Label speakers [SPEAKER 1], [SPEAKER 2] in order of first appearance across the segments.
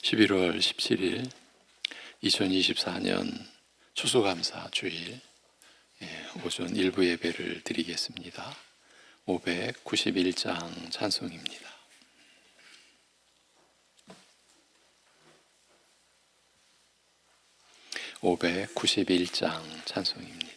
[SPEAKER 1] 11월 17일 2024년 추수감사 주일 오전 일부 예배를 드리겠습니다. 591장 찬송입니다. (591장) 찬송입니다.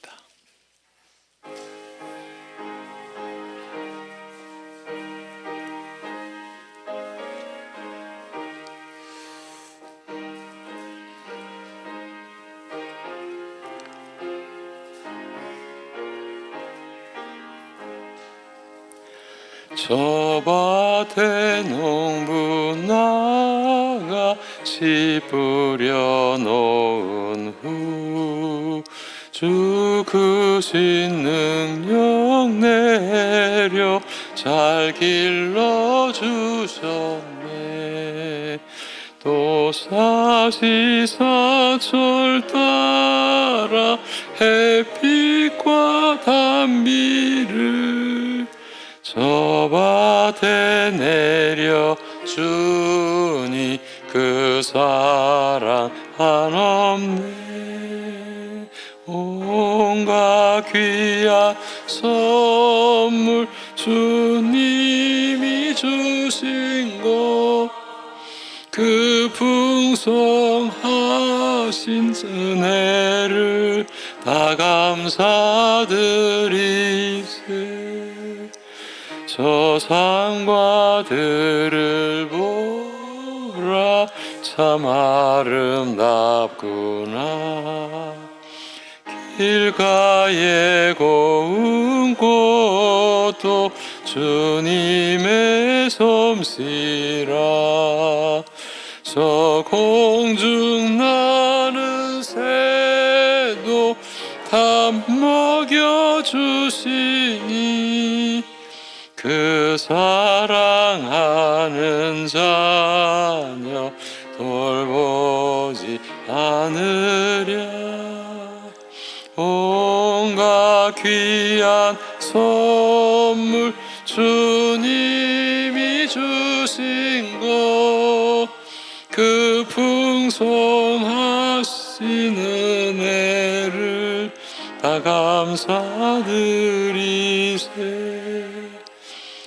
[SPEAKER 1] 저 밭에 농부 나가 씨 뿌려 놓은 후 주 크신 능력 내려 잘 길러 주셨네. 또 사시사철 따라 햇빛과 단비를 저 밭에 내려주니 그 사랑 한없네. 온갖 귀한 선물 주님이 주신 것 그 풍성하신 은혜를 다 감사드리세. 저 상과 들을 보라 참 아름답구나. 길가에 고운 꽃도 주님의 솜씨라. 저 공중 나는 새도 다 먹여주시니 그 사랑하는 자녀 돌보지 않으랴. 온갖 귀한 선물 주님이 주신 것 그 풍성하신 은혜를 다 감사드리세.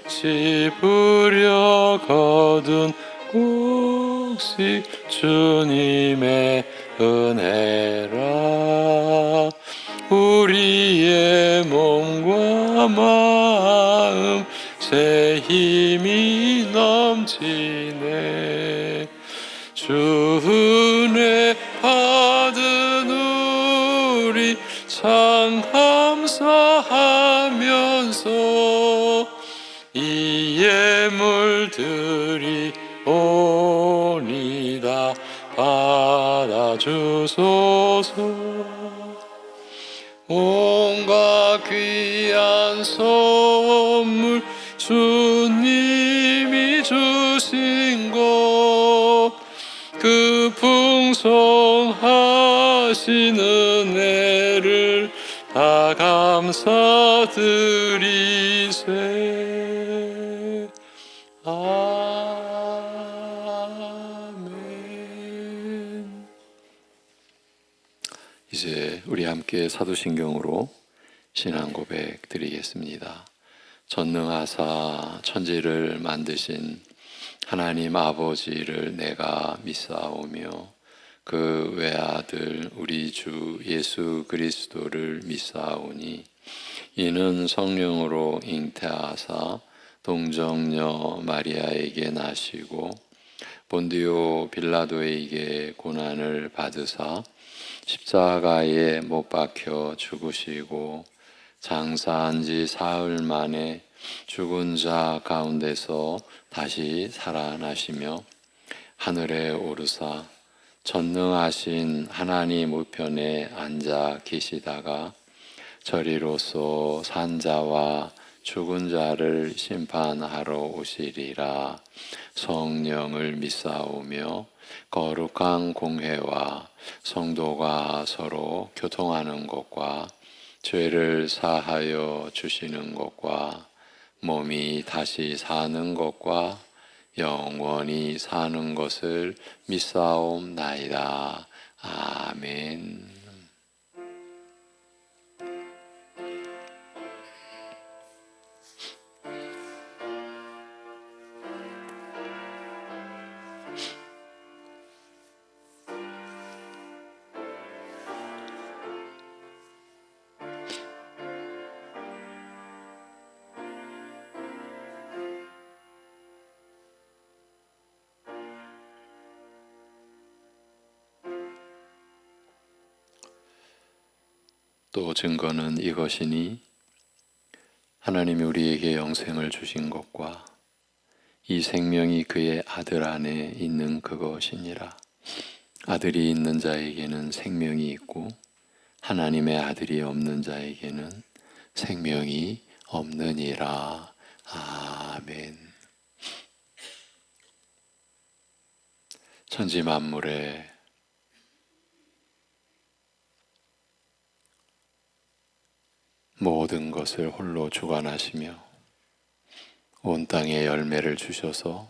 [SPEAKER 1] 씨 뿌려 거둔 곡식 주님의 은혜라. 우리의 몸과 마음 새 힘이 넘치네. 주 은혜 받은 우리 참 감사하면서 이 예물 드리오니다 받아주소서. 온갖 귀한 선물 주님이 주신 것 그 풍성하신 은혜를 다 감사드리세. 아멘. 이제 우리 함께 사도신경으로 신앙 고백 드리겠습니다. 전능하사 천지를 만드신 하나님 아버지를 내가 믿사오며 그 외아들 우리 주 예수 그리스도를 믿사오니 이는 성령으로 잉태하사 동정녀 마리아에게 나시고 본디오 빌라도에게 고난을 받으사 십자가에 못 박혀 죽으시고 장사한 지 사흘 만에 죽은 자 가운데서 다시 살아나시며 하늘에 오르사 전능하신 하나님 우편에 앉아 계시다가 저리로서 산 자와 죽은 자를 심판하러 오시리라. 성령을 믿사오며 거룩한 공회와 성도가 서로 교통하는 것과 죄를 사하여 주시는 것과 몸이 다시 사는 것과 영원히 사는 것을 믿사옵나이다. 아멘. 또 증거는 이것이니 하나님이 우리에게 영생을 주신 것과 이 생명이 그의 아들 안에 있는 그것이니라. 아들이 있는 자에게는 생명이 있고 하나님의 아들이 없는 자에게는 생명이 없느니라. 아멘. 천지 만물에 모든 것을 홀로 주관하시며 온 땅에 열매를 주셔서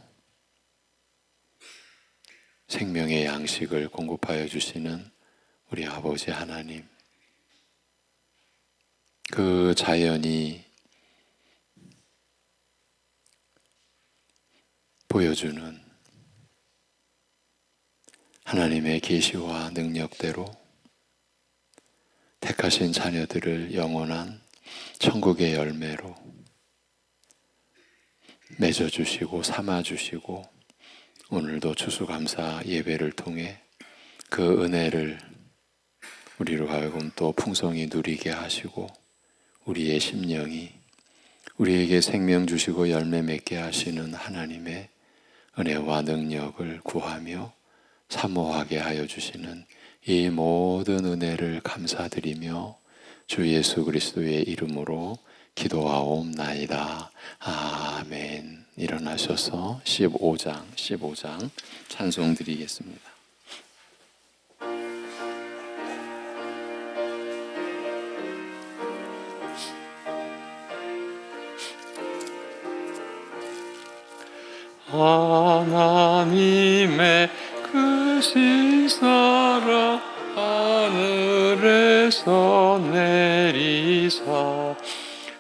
[SPEAKER 1] 생명의 양식을 공급하여 주시는 우리 아버지 하나님, 그 자연이 보여주는 하나님의 계시와 능력대로 택하신 자녀들을 영원한 천국의 열매로 맺어주시고 삼아주시고 오늘도 추수감사 예배를 통해 그 은혜를 우리로 하여금 또 풍성히 누리게 하시고 우리의 심령이 우리에게 생명 주시고 열매 맺게 하시는 하나님의 은혜와 능력을 구하며 사모하게 하여 주시는 이 모든 은혜를 감사드리며 주 예수 그리스도의 이름으로 기도하옵나이다. 아멘. 일어나셔서 15장 찬송 드리겠습니다. 하나님의 크신 사랑 하늘에서 내리사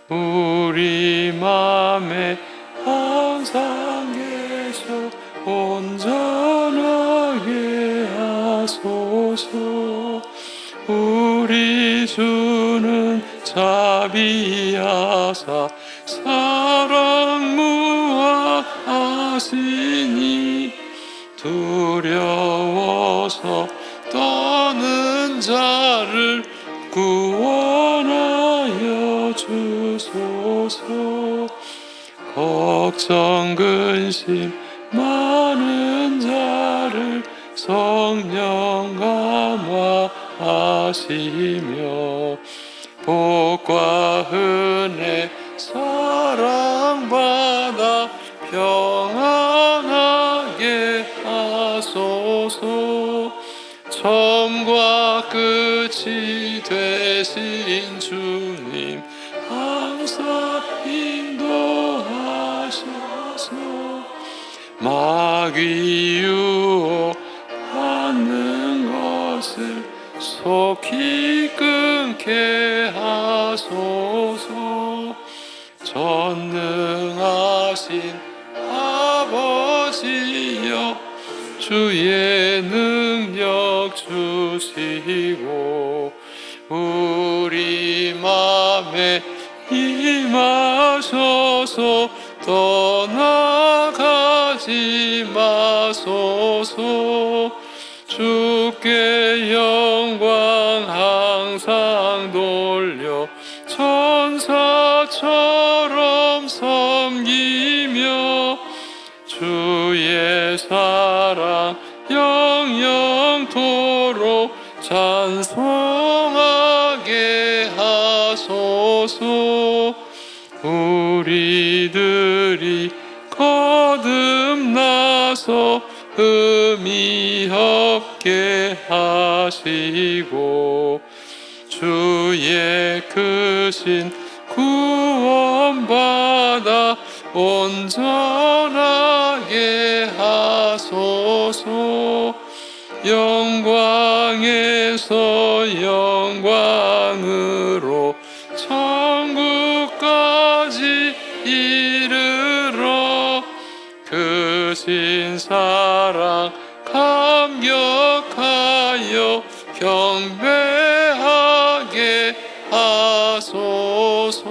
[SPEAKER 1] 우리 맘에 항상 계셔 온전하게 하소서. 우리 주는 자비하사 사랑 무한하시니 두려워서 떠는 자를 구원하여 주소서. 걱정 근심 많은 자를 성령 감화하시며 복과 은혜 사랑받아 평안하게 하소서. 처음과 끝이 되신 주님 항상 인도하셔서 마귀 유혹하는 것을 속히 끊게 하소서. 전능하신 아버지여 주의 능력 주시고 우리 맘에 임하셔서 떠나가지 마소서. 주께 영광 항상 돌려 천사처럼 섬기며 주의 사랑 영영토록 찬송하게 하소서. 우리들이 거듭나서 흠이 없게 하시고 주의 크신 구원받아 온전하게 하소서. 영광에서 영광으로 천국까지 이르러 그 신사랑 감격하여 경배하게 하소서.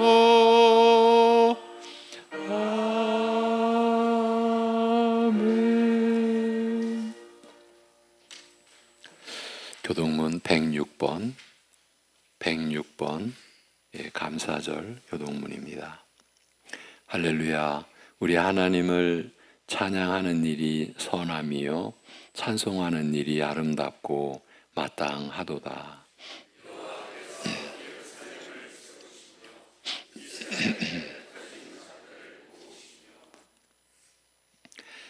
[SPEAKER 1] 아멘. 교동문 106번 감사절 교동문입니다. 할렐루야. 우리 하나님을 찬양하는 일이 선함이요 찬송하는 일이 아름답고 마땅하도다.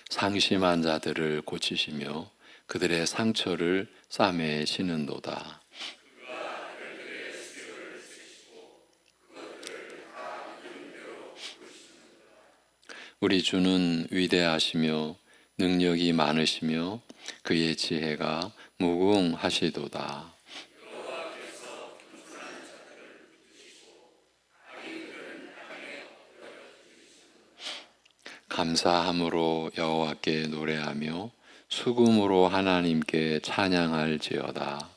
[SPEAKER 1] 상심한 자들을 고치시며 그들의 상처를 싸매시는도다. 우리 주는 위대하시며 능력이 많으시며 그의 지혜가 무궁하시도다. 감사함으로 여호와께 노래하며 수금으로 하나님께 찬양할지어다.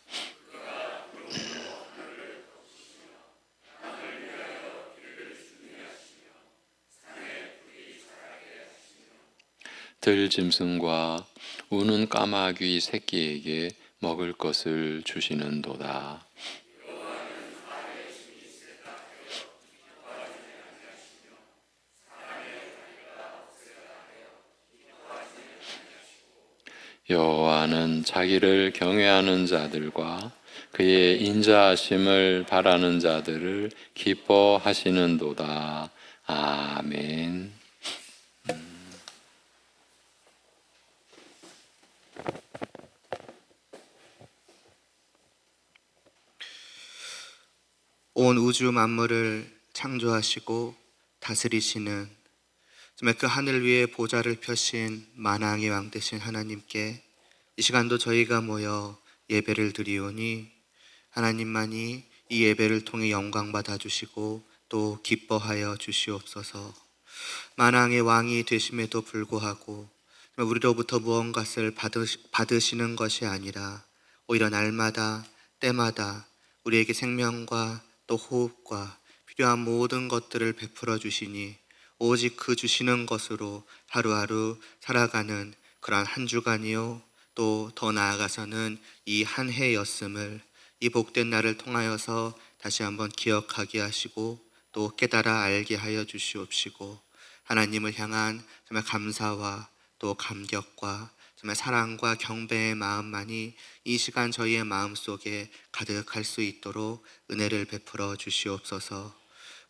[SPEAKER 1] 들짐승과 우는 까마귀 새끼에게 먹을 것을 주시는도다. 여호와는 자기를 경외하는 자들과 그의 인자하심을 바라는 자들을 기뻐하시는도다. 아멘.
[SPEAKER 2] 온 우주 만물을 창조하시고 다스리시는 정말 그 하늘 위에 보좌를 펴신 만왕의 왕 되신 하나님께 이 시간도 저희가 모여 예배를 드리오니 하나님만이 이 예배를 통해 영광 받아 주시고 또 기뻐하여 주시옵소서. 만왕의 왕이 되심에도 불구하고 우리로부터 무언가를 받으시는 것이 아니라 오히려 날마다 때마다 우리에게 생명과 또 호흡과 필요한 모든 것들을 베풀어 주시니 오직 그 주시는 것으로 하루하루 살아가는 그러한 한 주간이요 또 더 나아가서는 이 한 해였음을 이 복된 날을 통하여서 다시 한번 기억하게 하시고 또 깨달아 알게 하여 주시옵시고 하나님을 향한 정말 감사와 또 감격과 정말 사랑과 경배의 마음만이 이 시간 저희의 마음속에 가득할 수 있도록 은혜를 베풀어 주시옵소서.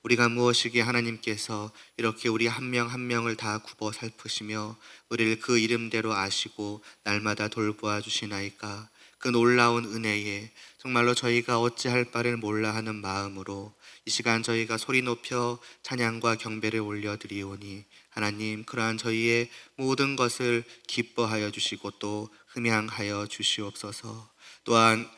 [SPEAKER 2] 우리가 무엇이기에 하나님께서 이렇게 우리 한 명 한 명을 다 굽어 살피시며 우리를 그 이름대로 아시고 날마다 돌보아 주시나이까. 그 놀라운 은혜에 정말로 저희가 어찌할 바를 몰라 하는 마음으로 이 시간 저희가 소리 높여 찬양과 경배를 올려드리오니 하나님 그러한 저희의 모든 것을 기뻐하여 주시고 또 흠양하여 주시옵소서. 또한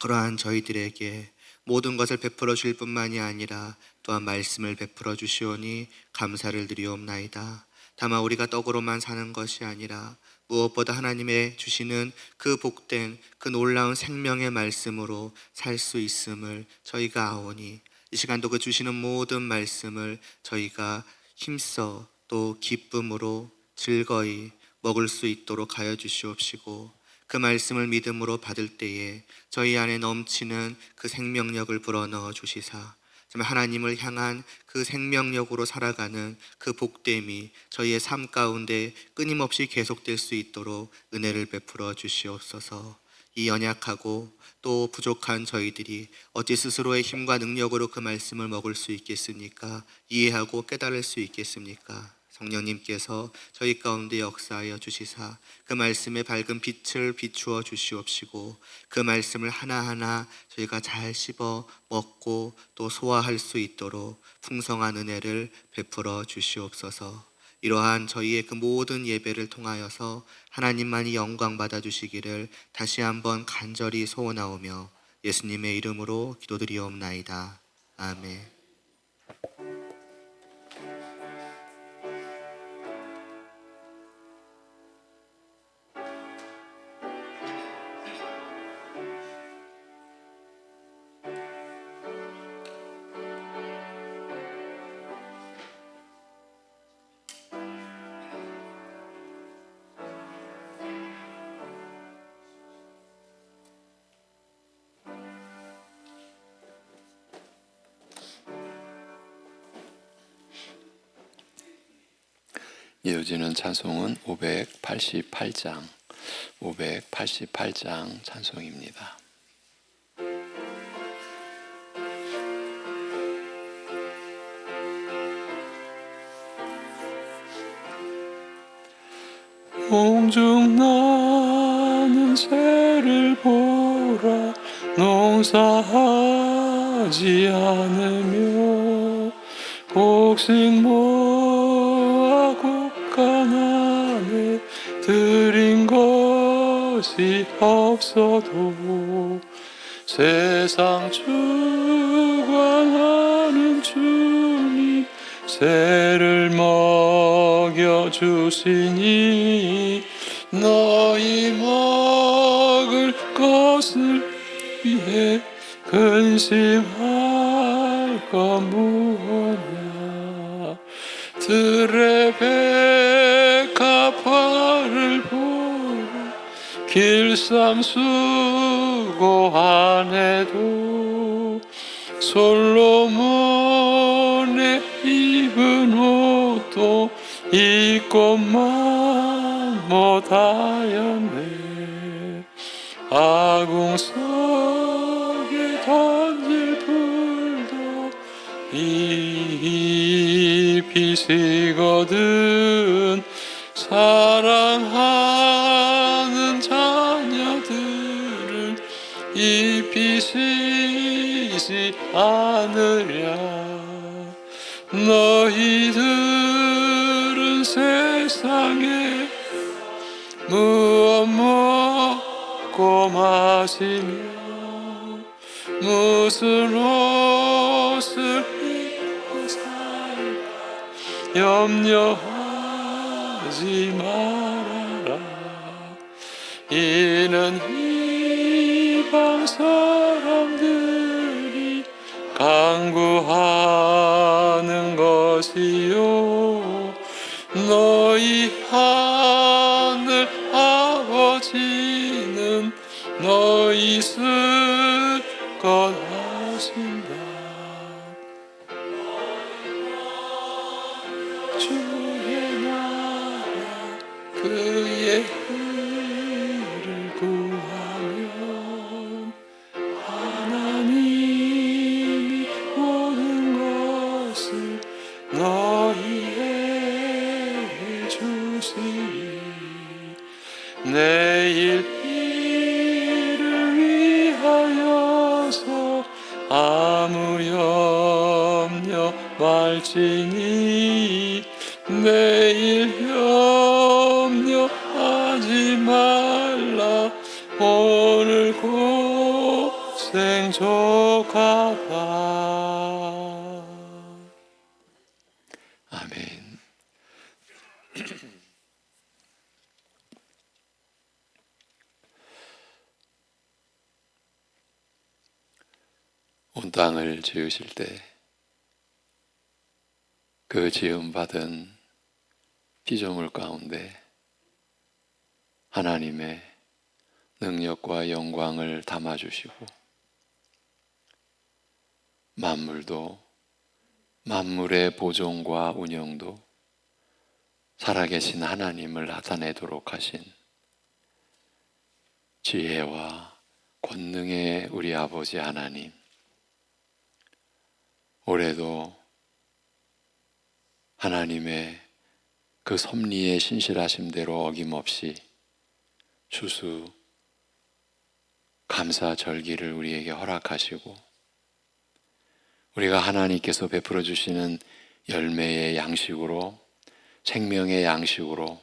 [SPEAKER 2] 그러한 저희들에게 모든 것을 베풀어 주실 뿐만이 아니라 또한 말씀을 베풀어 주시오니 감사를 드리옵나이다. 다만 우리가 떡으로만 사는 것이 아니라 무엇보다 하나님의 주시는 그 복된 그 놀라운 생명의 말씀으로 살 수 있음을 저희가 아오니 이 시간도 그 주시는 모든 말씀을 저희가 힘써 또 기쁨으로 즐거이 먹을 수 있도록 하여 주시옵시고 그 말씀을 믿음으로 받을 때에 저희 안에 넘치는 그 생명력을 불어넣어 주시사 정말 하나님을 향한 그 생명력으로 살아가는 그 복됨이 저희의 삶 가운데 끊임없이 계속될 수 있도록 은혜를 베풀어 주시옵소서. 이 연약하고 또 부족한 저희들이 어찌 스스로의 힘과 능력으로 그 말씀을 먹을 수 있겠습니까? 이해하고 깨달을 수 있겠습니까? 성령님께서 저희 가운데 역사하여 주시사 그 말씀의 밝은 빛을 비추어 주시옵시고 그 말씀을 하나하나 저희가 잘 씹어 먹고 또 소화할 수 있도록 풍성한 은혜를 베풀어 주시옵소서. 이러한 저희의 그 모든 예배를 통하여서 하나님만이 영광 받아주시기를 다시 한번 간절히 소원하오며 예수님의 이름으로 기도드리옵나이다. 아멘.
[SPEAKER 1] 이어지는 찬송은 588장 찬송입니다. 옹중 나는 새를 보라 농사하지 않으며 곡식 모아 곡간안에 들인 것이 없어도 세상 주관하는 주님 새를 먹여주시니 너희 먹을 것을 위해 근심할 것 무엇냐. 들의 백합화를 보라 길쌈 수고 안 해도 솔로몬의 입은 옷도 입고만 못하였네. 아궁 속에 던질 풀도 잎이 시거든 사랑하는 자녀들을 잎이 시지 않으랴. 너희들은 세상에 무엇 먹고 마시며 무슨 옷을 입고 살까 염려하지 말아라. 이는 이방 사람들이 간구하는 것이요 너희 하늘 아버지는 너희 쓸 것 하신다. 주의 나라 그의 의를 구하면 하나님이 모든 것을 너희에게 주시리. 내일 일을 위하여서 아무 염려 말지니 내일 염려하지 말라. 오늘 고생 족하다. 아멘. 온 땅을 지으실 때 그 지음받은 피조물 가운데 하나님의 능력과 영광을 담아주시고 만물도 만물의 보존과 운영도 살아계신 하나님을 나타내도록 하신 지혜와 권능의 우리 아버지 하나님, 올해도 하나님의 그 섭리의 신실하심대로 어김없이 추수 감사절기를 우리에게 허락하시고 우리가 하나님께서 베풀어 주시는 열매의 양식으로 생명의 양식으로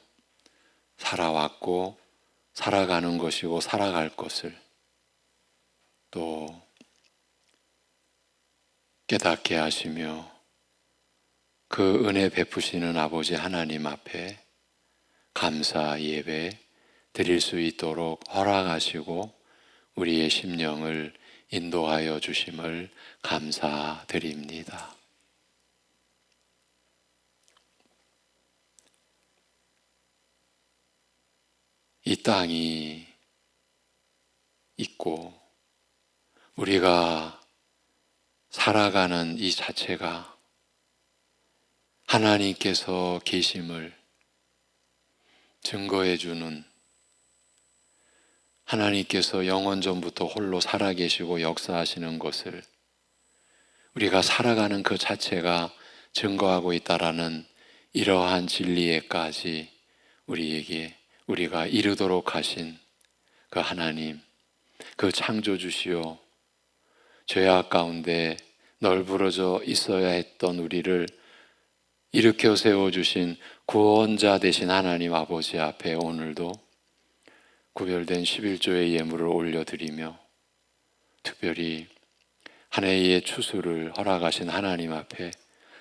[SPEAKER 1] 살아왔고 살아가는 것이고 살아갈 것을 또 깨닫게 하시며 그 은혜 베푸시는 아버지 하나님 앞에 감사 예배 드릴 수 있도록 허락하시고 우리의 심령을 인도하여 주심을 감사드립니다. 이 땅이 있고 우리가 살아가는 이 자체가 하나님께서 계심을 증거해 주는, 하나님께서 영원전부터 홀로 살아계시고 역사하시는 것을 우리가 살아가는 그 자체가 증거하고 있다라는 이러한 진리에까지 우리가 이르도록 하신 그 하나님, 그 창조주시오, 죄악 가운데 널브러져 있어야 했던 우리를 일으켜 세워주신 구원자 되신 하나님 아버지 앞에 오늘도 구별된 11조의 예물을 올려드리며 특별히 한 해의 추수를 허락하신 하나님 앞에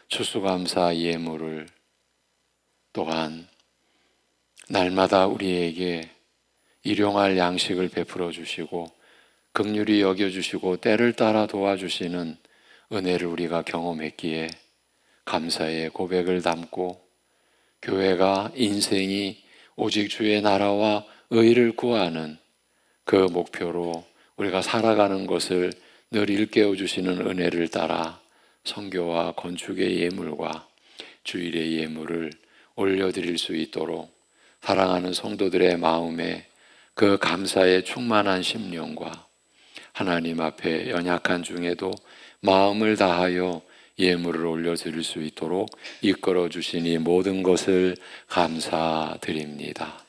[SPEAKER 1] 추수감사 예물을 또한 날마다 우리에게 일용할 양식을 베풀어 주시고 긍휼히 여겨주시고 때를 따라 도와주시는 은혜를 우리가 경험했기에 감사의 고백을 담고 교회가 인생이 오직 주의 나라와 의를 구하는 그 목표로 우리가 살아가는 것을 늘 일깨워 주시는 은혜를 따라 선교와 건축의 예물과 주일의 예물을 올려드릴 수 있도록 사랑하는 성도들의 마음에 그 감사의 충만한 심령과 하나님 앞에 연약한 중에도 마음을 다하여 예물을 올려드릴 수 있도록 이끌어 주시니 모든 것을 감사드립니다.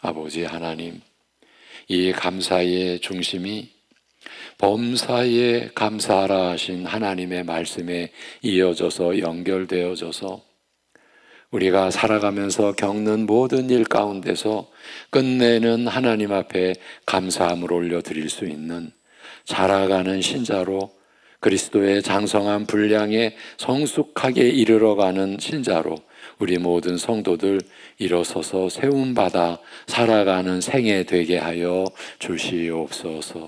[SPEAKER 1] 아버지 하나님, 이 감사의 중심이 범사에 감사하라 하신 하나님의 말씀에 이어져서 연결되어져서 우리가 살아가면서 겪는 모든 일 가운데서 끝내는 하나님 앞에 감사함을 올려드릴 수 있는 자라가는 신자로 그리스도의 장성한 분량에 성숙하게 이르러가는 신자로 우리 모든 성도들 일어서서 세움받아 살아가는 생애 되게 하여 주시옵소서.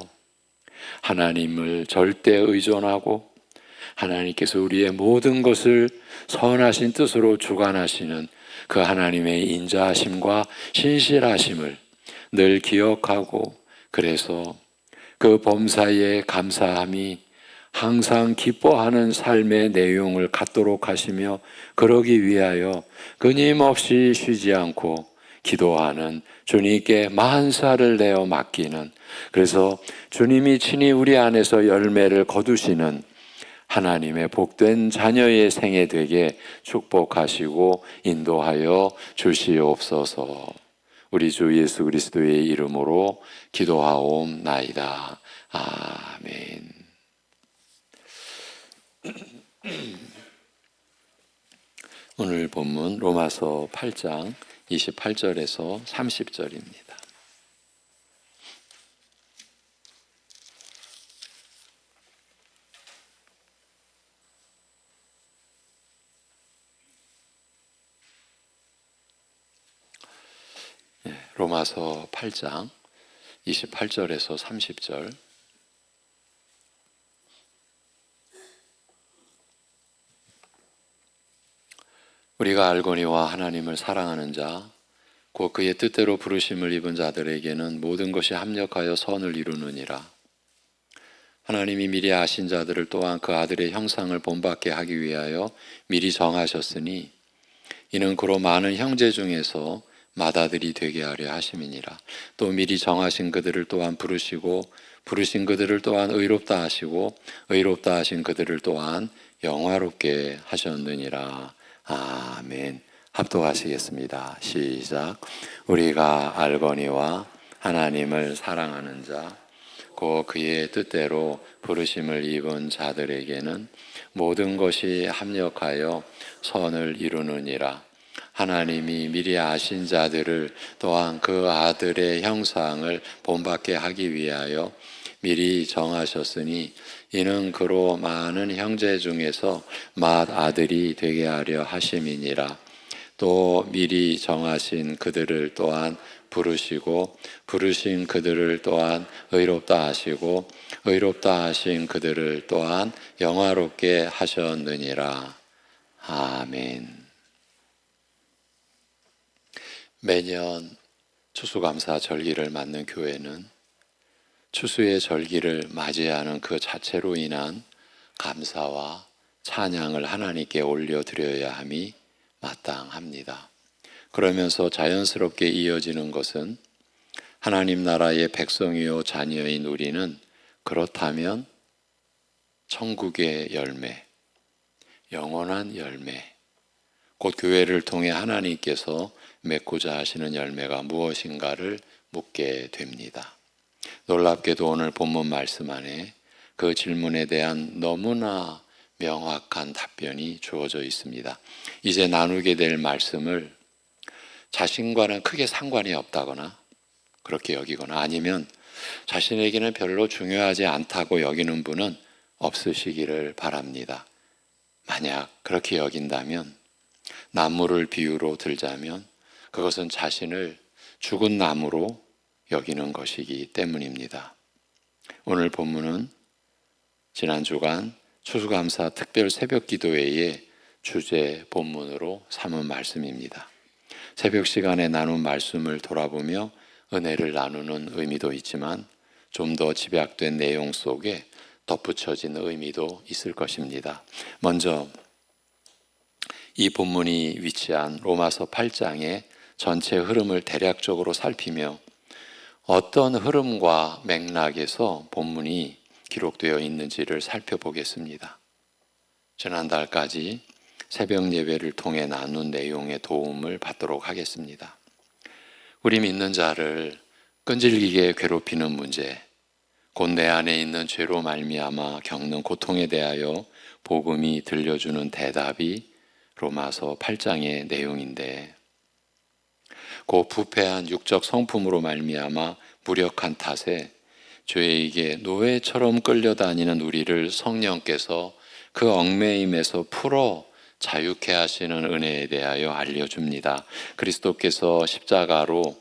[SPEAKER 1] 하나님을 절대 의존하고 하나님께서 우리의 모든 것을 선하신 뜻으로 주관하시는 그 하나님의 인자하심과 신실하심을 늘 기억하고 그래서 그 범사에 감사함이 항상 기뻐하는 삶의 내용을 갖도록 하시며 그러기 위하여 끊임없이 쉬지 않고 기도하는 주님께 만사를 내어 맡기는, 그래서 주님이 친히 우리 안에서 열매를 거두시는 하나님의 복된 자녀의 생애 되게 축복하시고 인도하여 주시옵소서. 우리 주 예수 그리스도의 이름으로 기도하옵나이다. 아멘. 오늘 본문 로마서 8장 28절에서 30절입니다. 로마서 8장 28절에서 30절. 우리가 알거니와 하나님을 사랑하는 자 곧 그의 뜻대로 부르심을 입은 자들에게는 모든 것이 합력하여 선을 이루느니라. 하나님이 미리 아신 자들을 또한 그 아들의 형상을 본받게 하기 위하여 미리 정하셨으니 이는 그로 많은 형제 중에서 맏아들이 되게 하려 하심이니라. 또 미리 정하신 그들을 또한 부르시고 부르신 그들을 또한 의롭다 하시고 의롭다 하신 그들을 또한 영화롭게 하셨느니라. 아멘. 합독하시겠습니다. 시작. 우리가 알거니와 하나님을 사랑하는 자 곧 그의 뜻대로 부르심을 입은 자들에게는 모든 것이 합력하여 선을 이루느니라. 하나님이 미리 아신 자들을 또한 그 아들의 형상을 본받게 하기 위하여 미리 정하셨으니 이는 그로 많은 형제 중에서 맏아들이 되게 하려 하심이니라. 또 미리 정하신 그들을 또한 부르시고 부르신 그들을 또한 의롭다 하시고 의롭다 하신 그들을 또한 영화롭게 하셨느니라. 아멘. 매년 추수감사 절기를 맞는 교회는 추수의 절기를 맞이하는 그 자체로 인한 감사와 찬양을 하나님께 올려드려야 함이 마땅합니다. 그러면서 자연스럽게 이어지는 것은 하나님 나라의 백성이요 자녀인 우리는 그렇다면 천국의 열매, 영원한 열매, 곧 교회를 통해 하나님께서 맺고자 하시는 열매가 무엇인가를 묻게 됩니다. 놀랍게도 오늘 본문 말씀 안에 그 질문에 대한 너무나 명확한 답변이 주어져 있습니다. 이제 나누게 될 말씀을 자신과는 크게 상관이 없다거나 그렇게 여기거나 아니면 자신에게는 별로 중요하지 않다고 여기는 분은 없으시기를 바랍니다. 만약 그렇게 여긴다면 나무를 비유로 들자면 그것은 자신을 죽은 나무로 여기는 것이기 때문입니다. 오늘 본문은 지난 주간 추수감사 특별 새벽 기도회의 주제 본문으로 삼은 말씀입니다. 새벽 시간에 나눈 말씀을 돌아보며 은혜를 나누는 의미도 있지만 좀 더 집약된 내용 속에 덧붙여진 의미도 있을 것입니다. 먼저 이 본문이 위치한 로마서 8장의 전체 흐름을 대략적으로 살피며 어떤 흐름과 맥락에서 본문이 기록되어 있는지를 살펴보겠습니다. 지난달까지 새벽 예배를 통해 나눈 내용의 도움을 받도록 하겠습니다. 우리 믿는 자를 끈질기게 괴롭히는 문제, 곧 내 안에 있는 죄로 말미암아 겪는 고통에 대하여 복음이 들려주는 대답이 로마서 8장의 내용인데 그 부패한 육적 성품으로 말미암아 무력한 탓에 죄에게 노예처럼 끌려다니는 우리를 성령께서 그 얽매임에서 풀어 자유케 하시는 은혜에 대하여 알려줍니다. 그리스도께서 십자가로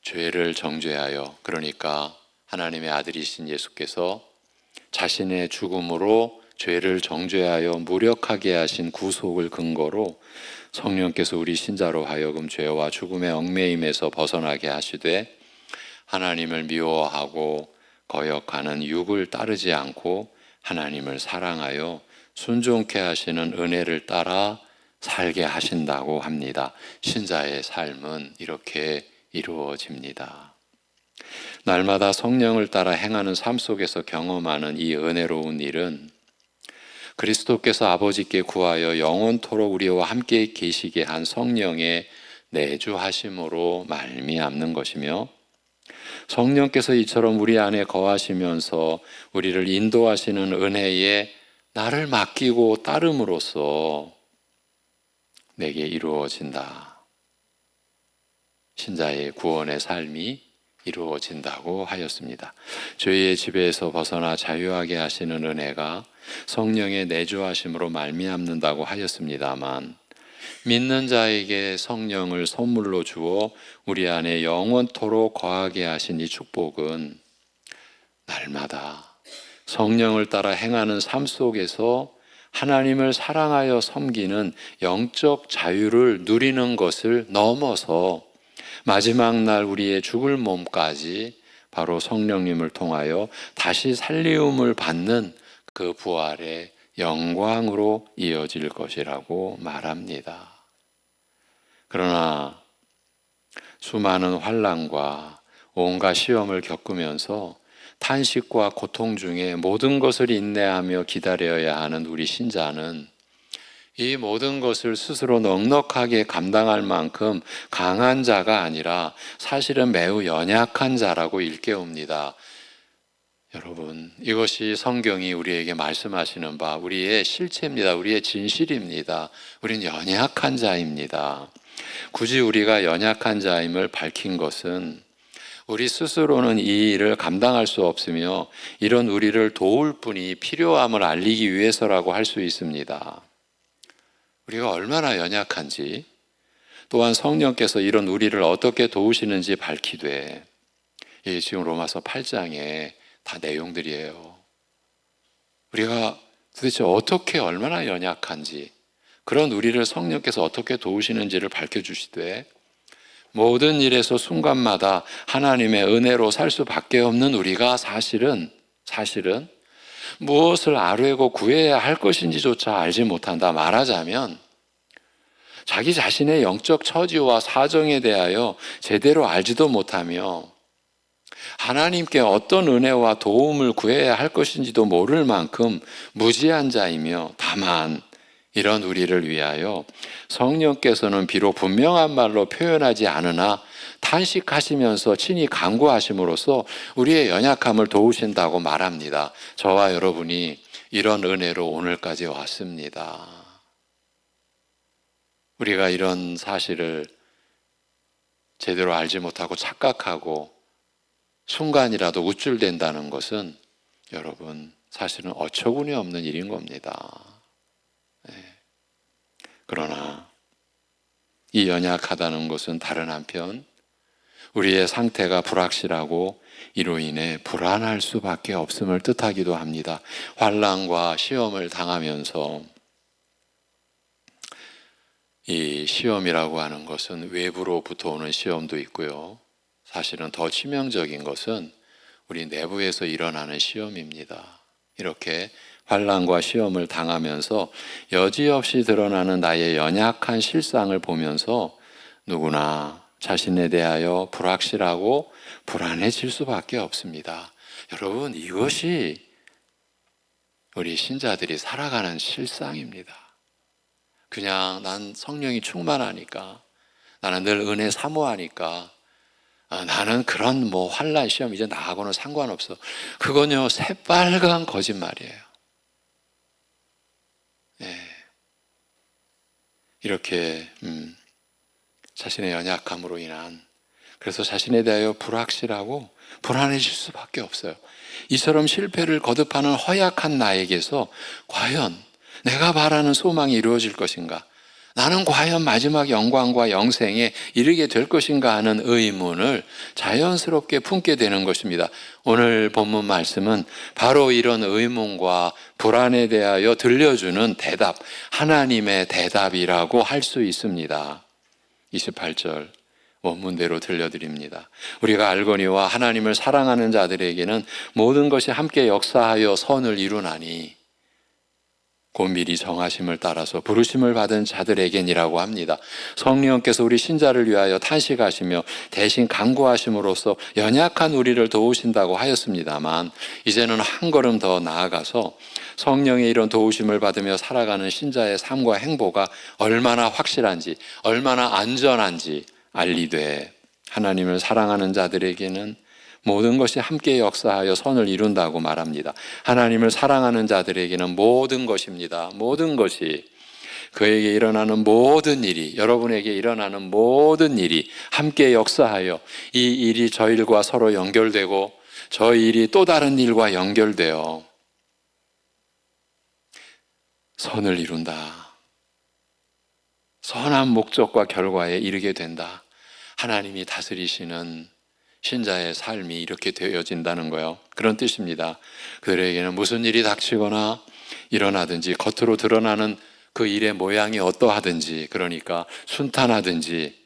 [SPEAKER 1] 죄를 정죄하여, 그러니까 하나님의 아들이신 예수께서 자신의 죽음으로 죄를 정죄하여 무력하게 하신 구속을 근거로 성령께서 우리 신자로 하여금 죄와 죽음의 얽매임에서 벗어나게 하시되 하나님을 미워하고 거역하는 육을 따르지 않고 하나님을 사랑하여 순종케 하시는 은혜를 따라 살게 하신다고 합니다. 신자의 삶은 이렇게 이루어집니다. 날마다 성령을 따라 행하는 삶 속에서 경험하는 이 은혜로운 일은 그리스도께서 아버지께 구하여 영원토록 우리와 함께 계시게 한 성령의 내주하심으로 말미암는 것이며 성령께서 이처럼 우리 안에 거하시면서 우리를 인도하시는 은혜에 나를 맡기고 따름으로써 내게 이루어진다. 신자의 구원의 삶이 이루어진다고 하였습니다. 죄의 지배에서 벗어나 자유하게 하시는 은혜가 성령의 내주하심으로 말미암는다고 하였습니다만 믿는 자에게 성령을 선물로 주어 우리 안에 영원토록 거하게 하신 이 축복은 날마다 성령을 따라 행하는 삶 속에서 하나님을 사랑하여 섬기는 영적 자유를 누리는 것을 넘어서 마지막 날 우리의 죽을 몸까지 바로 성령님을 통하여 다시 살리움을 받는 그 부활의 영광으로 이어질 것이라고 말합니다. 그러나 수많은 환난과 온갖 시험을 겪으면서 탄식과 고통 중에 모든 것을 인내하며 기다려야 하는 우리 신자는 이 모든 것을 스스로 넉넉하게 감당할 만큼 강한 자가 아니라 사실은 매우 연약한 자라고 일깨웁니다. 여러분, 이것이 성경이 우리에게 말씀하시는 바 우리의 실체입니다. 우리의 진실입니다. 우리는 연약한 자입니다. 굳이 우리가 연약한 자임을 밝힌 것은 우리 스스로는 이 일을 감당할 수 없으며 이런 우리를 도울 분이 필요함을 알리기 위해서라고 할 수 있습니다. 우리가 얼마나 연약한지, 또한 성령께서 이런 우리를 어떻게 도우시는지 밝히되, 이게 지금 로마서 8장에 다 내용들이에요. 우리가 도대체 어떻게 얼마나 연약한지, 그런 우리를 성령께서 어떻게 도우시는지를 밝혀주시되, 모든 일에서 순간마다 하나님의 은혜로 살 수밖에 없는 우리가 사실은 무엇을 아뢰고 구해야 할 것인지조차 알지 못한다. 말하자면 자기 자신의 영적 처지와 사정에 대하여 제대로 알지도 못하며 하나님께 어떤 은혜와 도움을 구해야 할 것인지도 모를 만큼 무지한 자이며, 다만 이런 우리를 위하여 성령께서는 비록 분명한 말로 표현하지 않으나 탄식하시면서 친히 간구하심으로써 우리의 연약함을 도우신다고 말합니다. 저와 여러분이 이런 은혜로 오늘까지 왔습니다. 우리가 이런 사실을 제대로 알지 못하고 착각하고 순간이라도 우쭐댄다는 것은 여러분 사실은 어처구니 없는 일인 겁니다. 그러나 이 연약하다는 것은 다른 한편 우리의 상태가 불확실하고 이로 인해 불안할 수밖에 없음을 뜻하기도 합니다. 환난과 시험을 당하면서, 이 시험이라고 하는 것은 외부로부터 오는 시험도 있고요. 사실은 더 치명적인 것은 우리 내부에서 일어나는 시험입니다. 이렇게 환난과 시험을 당하면서 여지없이 드러나는 나의 연약한 실상을 보면서 누구나 자신에 대하여 불확실하고 불안해질 수밖에 없습니다. 여러분, 이것이 우리 신자들이 살아가는 실상입니다. 그냥 난 성령이 충만하니까, 나는 늘 은혜 사모하니까, 나는 그런 환난 시험 이제 나하고는 상관없어. 그건요, 새빨간 거짓말이에요. 이렇게 자신의 연약함으로 인한, 그래서 자신에 대하여 불확실하고 불안해질 수밖에 없어요. 이처럼 실패를 거듭하는 허약한 나에게서 과연 내가 바라는 소망이 이루어질 것인가? 나는 과연 마지막 영광과 영생에 이르게 될 것인가 하는 의문을 자연스럽게 품게 되는 것입니다. 오늘 본문 말씀은 바로 이런 의문과 불안에 대하여 들려주는 대답, 하나님의 대답이라고 할 수 있습니다. 28절 원문대로 들려드립니다. 우리가 알거니와 하나님을 사랑하는 자들에게는 모든 것이 함께 역사하여 선을 이루나니 곧 미리 정하심을 따라서 부르심을 받은 자들에겐이라고 합니다. 성령께서 우리 신자를 위하여 탄식하시며 대신 간구하심으로써 연약한 우리를 도우신다고 하였습니다만, 이제는 한 걸음 더 나아가서 성령의 이런 도우심을 받으며 살아가는 신자의 삶과 행보가 얼마나 확실한지, 얼마나 안전한지 알리되, 하나님을 사랑하는 자들에게는 모든 것이 함께 역사하여 선을 이룬다고 말합니다. 하나님을 사랑하는 자들에게는 모든 것입니다. 모든 것이, 그에게 일어나는 모든 일이, 여러분에게 일어나는 모든 일이 함께 역사하여 이 일이 저 일과 서로 연결되고 저 일이 또 다른 일과 연결되어 선을 이룬다. 선한 목적과 결과에 이르게 된다. 하나님이 다스리시는 신자의 삶이 이렇게 되어진다는 거예요. 그런 뜻입니다. 그들에게는 무슨 일이 닥치거나 일어나든지 겉으로 드러나는 그 일의 모양이 어떠하든지, 그러니까 순탄하든지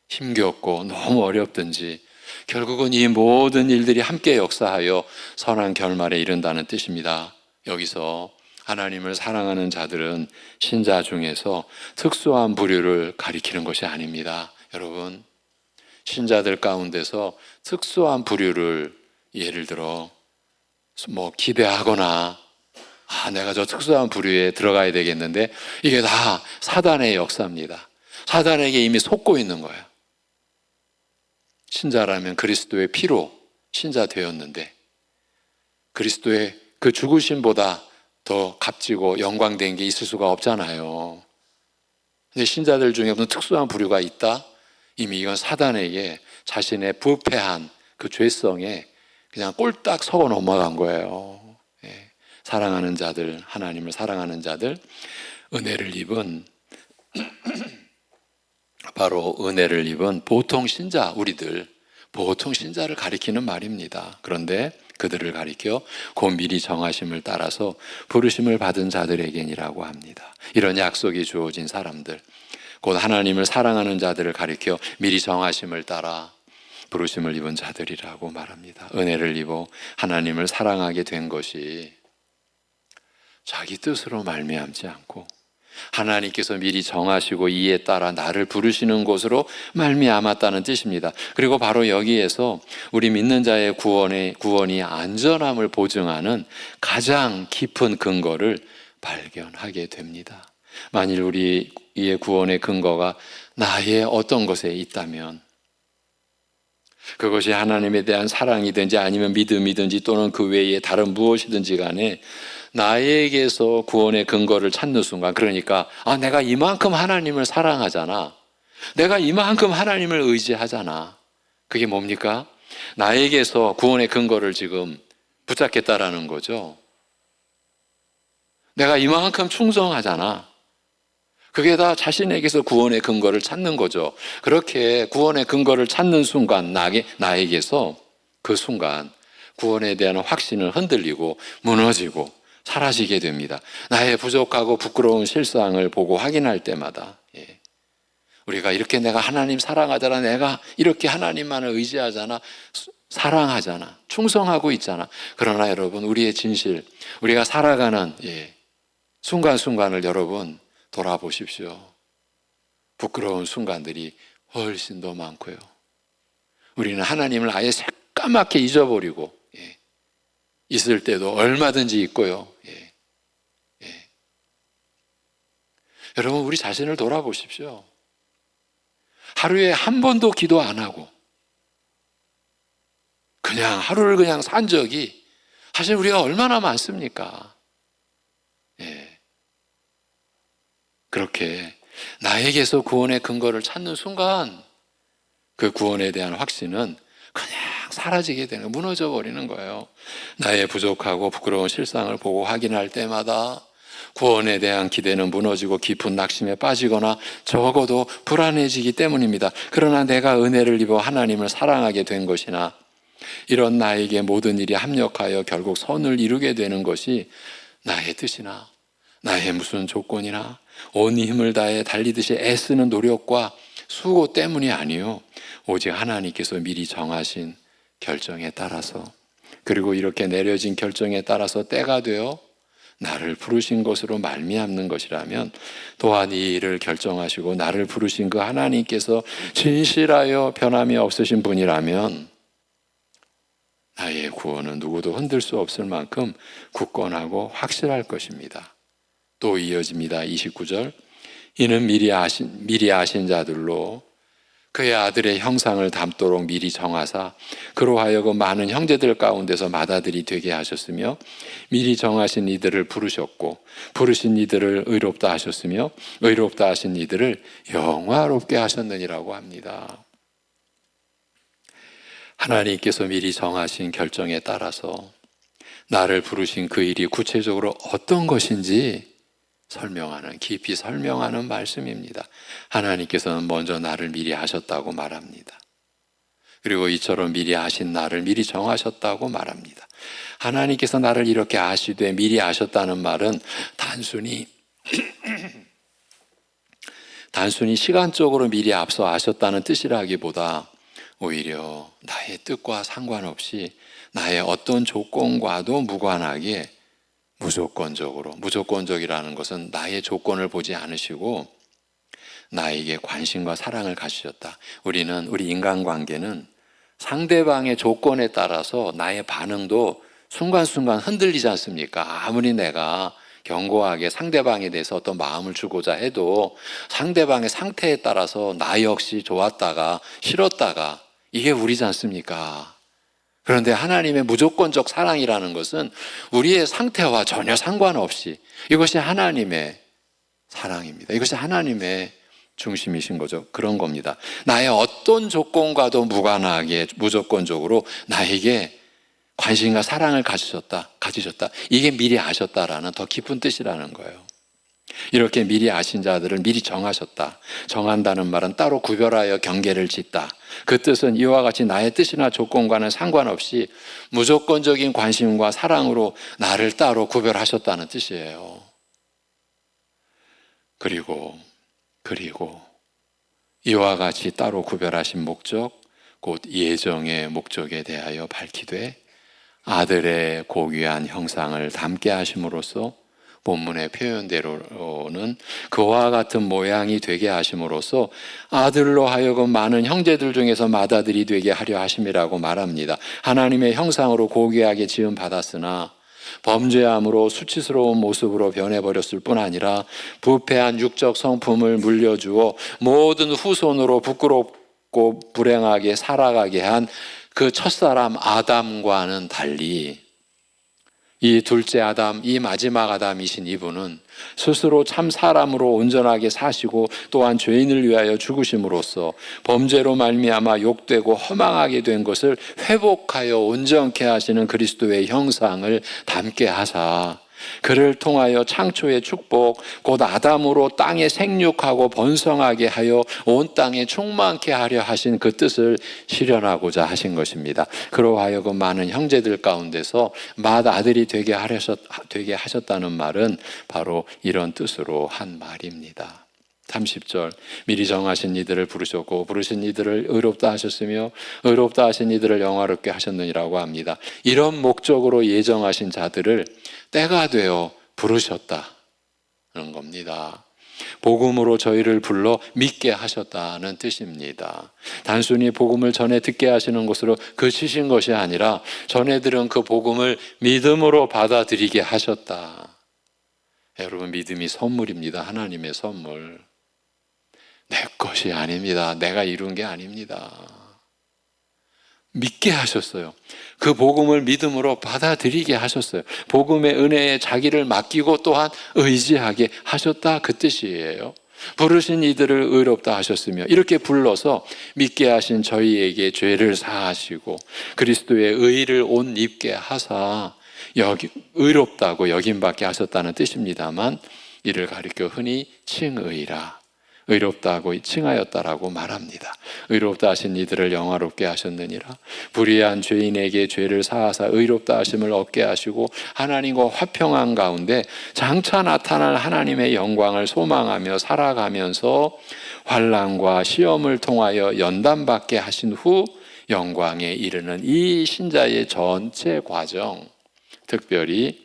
[SPEAKER 1] 힘겹고 너무 어렵든지 결국은 이 모든 일들이 함께 역사하여 선한 결말에 이른다는 뜻입니다. 여기서 하나님을 사랑하는 자들은 신자 중에서 특수한 부류를 가리키는 것이 아닙니다. 여러분, 신자들 가운데서 특수한 부류를 예를 들어 기대하거나 내가 저 특수한 부류에 들어가야 되겠는데, 이게 다 사단의 역사입니다. 사단에게 이미 속고 있는 거예요. 신자라면 그리스도의 피로 신자 되었는데 그리스도의 그 죽으심보다 더 값지고 영광된 게 있을 수가 없잖아요. 근데 신자들 중에 무슨 특수한 부류가 있다? 이미 이건 사단에게 자신의 부패한 그 죄성에 그냥 꼴딱 속아 넘어간 거예요. 예. 사랑하는 자들, 하나님을 사랑하는 자들, 은혜를 입은 바로 은혜를 입은 보통 신자, 우리들 보통 신자를 가리키는 말입니다. 그런데 그들을 가리켜 곧 미리 정하심을 따라서 부르심을 받은 자들에게니라고 합니다. 이런 약속이 주어진 사람들, 곧 하나님을 사랑하는 자들을 가리켜 미리 정하심을 따라 부르심을 입은 자들이라고 말합니다. 은혜를 입어 하나님을 사랑하게 된 것이 자기 뜻으로 말미암지 않고 하나님께서 미리 정하시고 이에 따라 나를 부르시는 것으로 말미암았다는 뜻입니다. 그리고 바로 여기에서 우리 믿는 자의 구원이 안전함을 보증하는 가장 깊은 근거를 발견하게 됩니다. 만일 우리의 구원의 근거가 나의 어떤 것에 있다면, 그것이 하나님에 대한 사랑이든지 아니면 믿음이든지 또는 그 외에 다른 무엇이든지 간에 나에게서 구원의 근거를 찾는 순간, 그러니까 내가 이만큼 하나님을 사랑하잖아, 내가 이만큼 하나님을 의지하잖아, 그게 뭡니까? 나에게서 구원의 근거를 지금 붙잡겠다라는 거죠. 내가 이만큼 충성하잖아, 그게 다 자신에게서 구원의 근거를 찾는 거죠. 그렇게 구원의 근거를 찾는 순간 나에게서 그 순간 구원에 대한 확신을 흔들리고 무너지고 사라지게 됩니다. 나의 부족하고 부끄러운 실상을 보고 확인할 때마다 우리가 이렇게 내가 하나님 사랑하잖아, 내가 이렇게 하나님만을 의지하잖아, 사랑하잖아, 충성하고 있잖아. 그러나 여러분, 우리의 진실, 우리가 살아가는 순간순간을 여러분 돌아보십시오. 부끄러운 순간들이 훨씬 더 많고요. 우리는 하나님을 아예 새까맣게 잊어버리고 있을 때도 얼마든지 있고요. 여러분, 우리 자신을 돌아보십시오. 하루에 한 번도 기도 안 하고 그냥 하루를 그냥 산 적이 사실 우리가 얼마나 많습니까? 그렇게 나에게서 구원의 근거를 찾는 순간 그 구원에 대한 확신은 그냥 사라지게 되는, 무너져 버리는 거예요. 나의 부족하고 부끄러운 실상을 보고 확인할 때마다 구원에 대한 기대는 무너지고 깊은 낙심에 빠지거나 적어도 불안해지기 때문입니다. 그러나 내가 은혜를 입어 하나님을 사랑하게 된 것이나 이런 나에게 모든 일이 합력하여 결국 선을 이루게 되는 것이 나의 뜻이나 나의 무슨 조건이나 온 힘을 다해 달리듯이 애쓰는 노력과 수고 때문이 아니요, 오직 하나님께서 미리 정하신 결정에 따라서, 그리고 이렇게 내려진 결정에 따라서 때가 되어 나를 부르신 것으로 말미암는 것이라면, 또한 이 일을 결정하시고 나를 부르신 그 하나님께서 진실하여 변함이 없으신 분이라면 나의 구원은 누구도 흔들 수 없을 만큼 굳건하고 확실할 것입니다. 또 이어집니다. 29절. 이는 미리 아신 자들로 그의 아들의 형상을 닮도록 미리 정하사 그로 하여금 많은 형제들 가운데서 맏아들이 되게 하셨으며, 미리 정하신 이들을 부르셨고 부르신 이들을 의롭다 하셨으며 의롭다 하신 이들을 영화롭게 하셨느니라고 합니다. 하나님께서 미리 정하신 결정에 따라서 나를 부르신 그 일이 구체적으로 어떤 것인지 깊이 설명하는 말씀입니다. 하나님께서는 먼저 나를 미리 하셨다고 말합니다. 그리고 이처럼 미리 하신 나를 미리 정하셨다고 말합니다. 하나님께서 나를 이렇게 아시되 미리 아셨다는 말은 단순히 시간적으로 미리 앞서 아셨다는 뜻이라기보다 오히려 나의 뜻과 상관없이 나의 어떤 조건과도 무관하게 무조건적이라는 것은 나의 조건을 보지 않으시고 나에게 관심과 사랑을 가지셨다. 우리 인간관계는 상대방의 조건에 따라서 나의 반응도 순간순간 흔들리지 않습니까? 아무리 내가 견고하게 상대방에 대해서 어떤 마음을 주고자 해도 상대방의 상태에 따라서 나 역시 좋았다가 싫었다가, 이게 우리지 않습니까? 그런데 하나님의 무조건적 사랑이라는 것은 우리의 상태와 전혀 상관없이 이것이 하나님의 사랑입니다. 이것이 하나님의 중심이신 거죠. 그런 겁니다. 나의 어떤 조건과도 무관하게 무조건적으로 나에게 관심과 사랑을 가지셨다. 이게 미리 아셨다라는 더 깊은 뜻이라는 거예요. 이렇게 미리 아신 자들을 미리 정하셨다. 정한다는 말은 따로 구별하여 경계를 짓다. 그 뜻은 이와 같이 나의 뜻이나 조건과는 상관없이 무조건적인 관심과 사랑으로 나를 따로 구별하셨다는 뜻이에요. 그리고 이와 같이 따로 구별하신 목적, 곧 예정의 목적에 대하여 밝히되 아들의 고귀한 형상을 닮게 하심으로써 본문의 표현대로는 그와 같은 모양이 되게 하심으로써 아들로 하여금 많은 형제들 중에서 맏아들이 되게 하려 하심이라고 말합니다. 하나님의 형상으로 고귀하게 지음 받았으나 범죄함으로 수치스러운 모습으로 변해버렸을 뿐 아니라 부패한 육적 성품을 물려주어 모든 후손으로 부끄럽고 불행하게 살아가게 한 그 첫사람 아담과는 달리 이 둘째 아담, 이 마지막 아담이신 이분은 스스로 참 사람으로 온전하게 사시고 또한 죄인을 위하여 죽으심으로써 범죄로 말미암아 욕되고 허망하게 된 것을 회복하여 온전케 하시는 그리스도의 형상을 닮게 하사 그를 통하여 창초의 축복, 곧 아담으로 땅에 생육하고 번성하게 하여 온 땅에 충만케 하려 하신 그 뜻을 실현하고자 하신 것입니다. 그로 하여금 많은 형제들 가운데서 맏아들이 되게 하셨다는 말은 바로 이런 뜻으로 한 말입니다. 30절 미리 정하신 이들을 부르셨고 부르신 이들을 의롭다 하셨으며 의롭다 하신 이들을 영화롭게 하셨느니라고 합니다. 이런 목적으로 예정하신 자들을 때가 되어 부르셨다는 겁니다. 복음으로 저희를 불러 믿게 하셨다는 뜻입니다. 단순히 복음을 전해 듣게 하시는 것으로 그치신 것이 아니라 전해 들은 그 복음을 믿음으로 받아들이게 하셨다. 여러분, 믿음이 선물입니다. 하나님의 선물. 내 것이 아닙니다. 내가 이룬 게 아닙니다. 믿게 하셨어요. 그 복음을 믿음으로 받아들이게 하셨어요. 복음의 은혜에 자기를 맡기고 또한 의지하게 하셨다, 그 뜻이에요. 부르신 이들을 의롭다 하셨으며 이렇게 불러서 믿게 하신 저희에게 죄를 사하시고 그리스도의 의를 옷 입게 하사 의롭다고 여김받게 하셨다는 뜻입니다만 이를 가리켜 흔히 칭의라, 의롭다고 칭하였다라고 말합니다. 의롭다 하신 이들을 영화롭게 하셨느니라. 불의한 죄인에게 죄를 사하사 의롭다 하심을 얻게 하시고 하나님과 화평한 가운데 장차 나타날 하나님의 영광을 소망하며 살아가면서 환난과 시험을 통하여 연단받게 하신 후 영광에 이르는 이 신자의 전체 과정, 특별히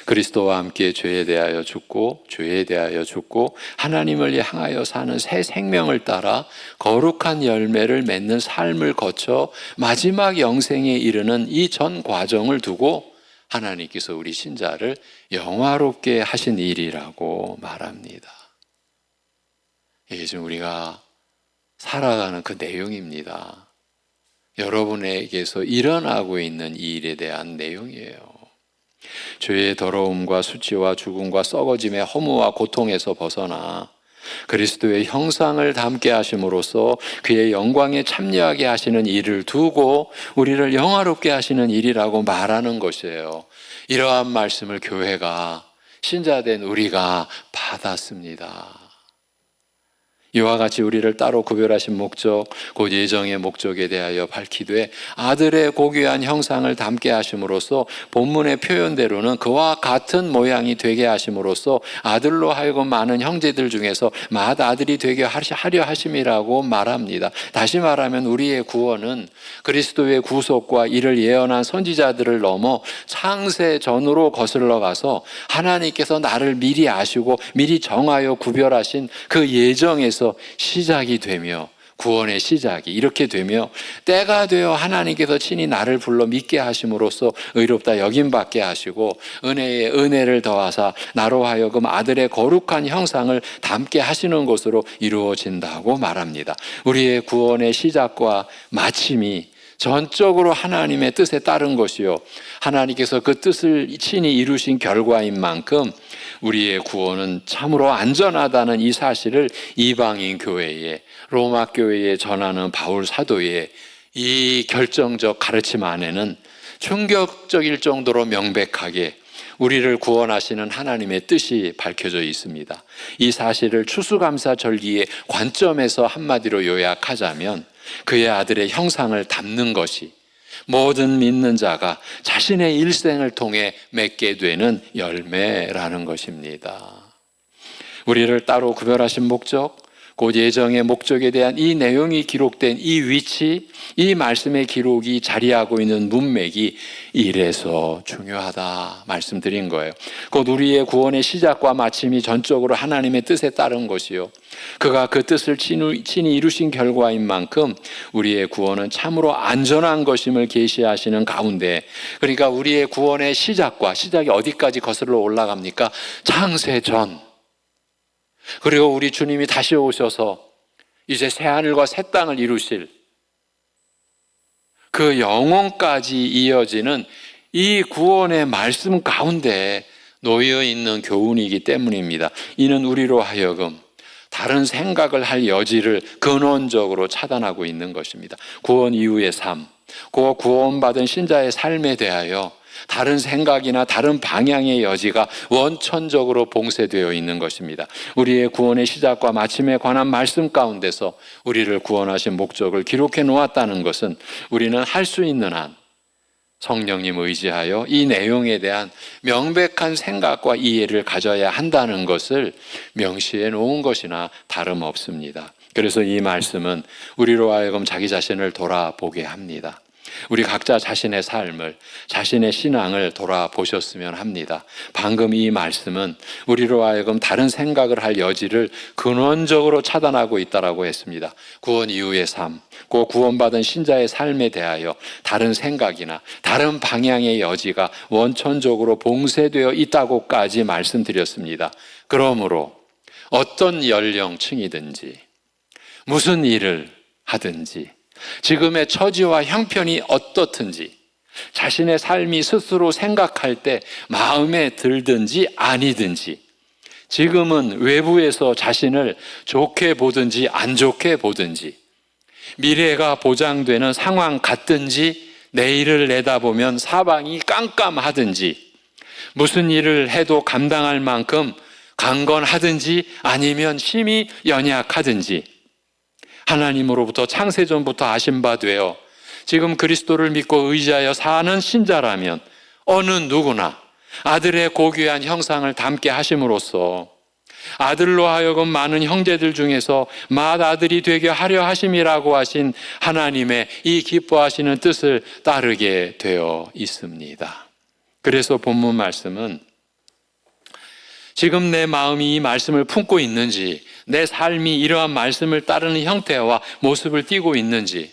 [SPEAKER 1] 그리스도와 함께 죄에 대하여 죽고 하나님을 향하여 사는 새 생명을 따라 거룩한 열매를 맺는 삶을 거쳐 마지막 영생에 이르는 이 전 과정을 두고 하나님께서 우리 신자를 영화롭게 하신 일이라고 말합니다. 이게 지금 우리가 살아가는 그 내용입니다. 여러분에게서 일어나고 있는 이 일에 대한 내용이에요. 죄의 더러움과 수치와 죽음과 썩어짐의 허무와 고통에서 벗어나 그리스도의 형상을 닮게 하심으로써 그의 영광에 참여하게 하시는 일을 두고 우리를 영화롭게 하시는 일이라고 말하는 것이에요. 이러한 말씀을 교회가, 신자된 우리가 받았습니다. 이와 같이 우리를 따로 구별하신 목적, 곧 예정의 목적에 대하여 밝히되 아들의 고귀한 형상을 닮게 하심으로써 본문의 표현대로는 그와 같은 모양이 되게 하심으로써 아들로 하여금 많은 형제들 중에서 맏아들이 되게 하려 하심이라고 말합니다. 다시 말하면 우리의 구원은 그리스도의 구속과 이를 예언한 선지자들을 넘어 창세 전으로 거슬러 가서 하나님께서 나를 미리 아시고 미리 정하여 구별하신 그 예정에서 시작이 되며 구원의 시작이 이렇게 되며 때가 되어 하나님께서 친히 나를 불러 믿게 하심으로써 의롭다 여김받게 하시고 은혜에 은혜를 더하사 나로 하여금 아들의 거룩한 형상을 닮게 하시는 것으로 이루어진다고 말합니다. 우리의 구원의 시작과 마침이 전적으로 하나님의 뜻에 따른 것이요 하나님께서 그 뜻을 친히 이루신 결과인 만큼 우리의 구원은 참으로 안전하다는 이 사실을 이방인 교회에, 로마 교회에 전하는 바울 사도의 이 결정적 가르침 안에는 충격적일 정도로 명백하게 우리를 구원하시는 하나님의 뜻이 밝혀져 있습니다. 이 사실을 추수감사절기의 관점에서 한마디로 요약하자면 그의 아들의 형상을 담는 것이 모든 믿는 자가 자신의 일생을 통해 맺게 되는 열매라는 것입니다. 우리를 따로 구별하신 목적, 곧 예정의 목적에 대한 이 내용이 기록된 이 위치, 이 말씀의 기록이 자리하고 있는 문맥이 이래서 중요하다 말씀드린 거예요. 곧 우리의 구원의 시작과 마침이 전적으로 하나님의 뜻에 따른 것이요, 그가 그 뜻을 친히 이루신 결과인 만큼 우리의 구원은 참으로 안전한 것임을 계시하시는 가운데, 그러니까 우리의 구원의 시작이 어디까지 거슬러 올라갑니까? 창세 전, 그리고 우리 주님이 다시 오셔서 이제 새하늘과 새 땅을 이루실 그 영원까지 이어지는 이 구원의 말씀 가운데 놓여 있는 교훈이기 때문입니다. 이는 우리로 하여금 다른 생각을 할 여지를 근원적으로 차단하고 있는 것입니다. 구원 이후의 삶, 그 구원받은 신자의 삶에 대하여 다른 생각이나 다른 방향의 여지가 원천적으로 봉쇄되어 있는 것입니다. 우리의 구원의 시작과 마침에 관한 말씀 가운데서 우리를 구원하신 목적을 기록해 놓았다는 것은 우리는 할 수 있는 한 성령님 의지하여 이 내용에 대한 명백한 생각과 이해를 가져야 한다는 것을 명시해 놓은 것이나 다름없습니다. 그래서 이 말씀은 우리로 하여금 자기 자신을 돌아보게 합니다. 우리 각자 자신의 삶을, 자신의 신앙을 돌아보셨으면 합니다. 방금 이 말씀은 우리로 하여금 다른 생각을 할 여지를 근원적으로 차단하고 있다고 했습니다. 구원 이후의 삶, 그 구원받은 신자의 삶에 대하여 다른 생각이나 다른 방향의 여지가 원천적으로 봉쇄되어 있다고까지 말씀드렸습니다. 그러므로 어떤 연령층이든지 무슨 일을 하든지 지금의 처지와 형편이 어떻든지 자신의 삶이 스스로 생각할 때 마음에 들든지 아니든지 지금은 외부에서 자신을 좋게 보든지 안 좋게 보든지 미래가 보장되는 상황 같든지 내일을 내다보면 사방이 깜깜하든지 무슨 일을 해도 감당할 만큼 강건하든지 아니면 심히 연약하든지 하나님으로부터 창세전부터 아신 바 되어 지금 그리스도를 믿고 의지하여 사는 신자라면 어느 누구나 아들의 고귀한 형상을 담게 하심으로써 아들로 하여금 많은 형제들 중에서 맏아들이 되게 하려 하심이라고 하신 하나님의 이 기뻐하시는 뜻을 따르게 되어 있습니다. 그래서 본문 말씀은 지금 내 마음이 이 말씀을 품고 있는지, 내 삶이 이러한 말씀을 따르는 형태와 모습을 띠고 있는지,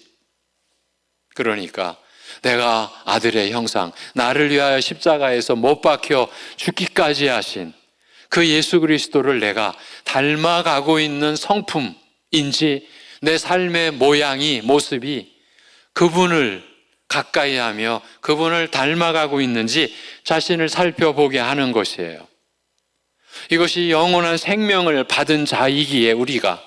[SPEAKER 1] 그러니까 내가 아들의 형상, 나를 위하여 십자가에서 못 박혀 죽기까지 하신 그 예수 그리스도를 내가 닮아가고 있는 성품인지, 내 삶의 모양이, 모습이 그분을 가까이 하며 그분을 닮아가고 있는지 자신을 살펴보게 하는 것이에요. 이것이 영원한 생명을 받은 자이기에 우리가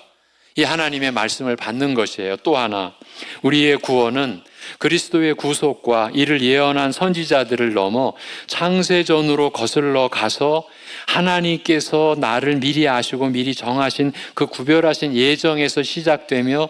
[SPEAKER 1] 이 하나님의 말씀을 받는 것이에요. 또 하나, 우리의 구원은 그리스도의 구속과 이를 예언한 선지자들을 넘어 창세전으로 거슬러 가서 하나님께서 나를 미리 아시고 미리 정하신 그 구별하신 예정에서 시작되며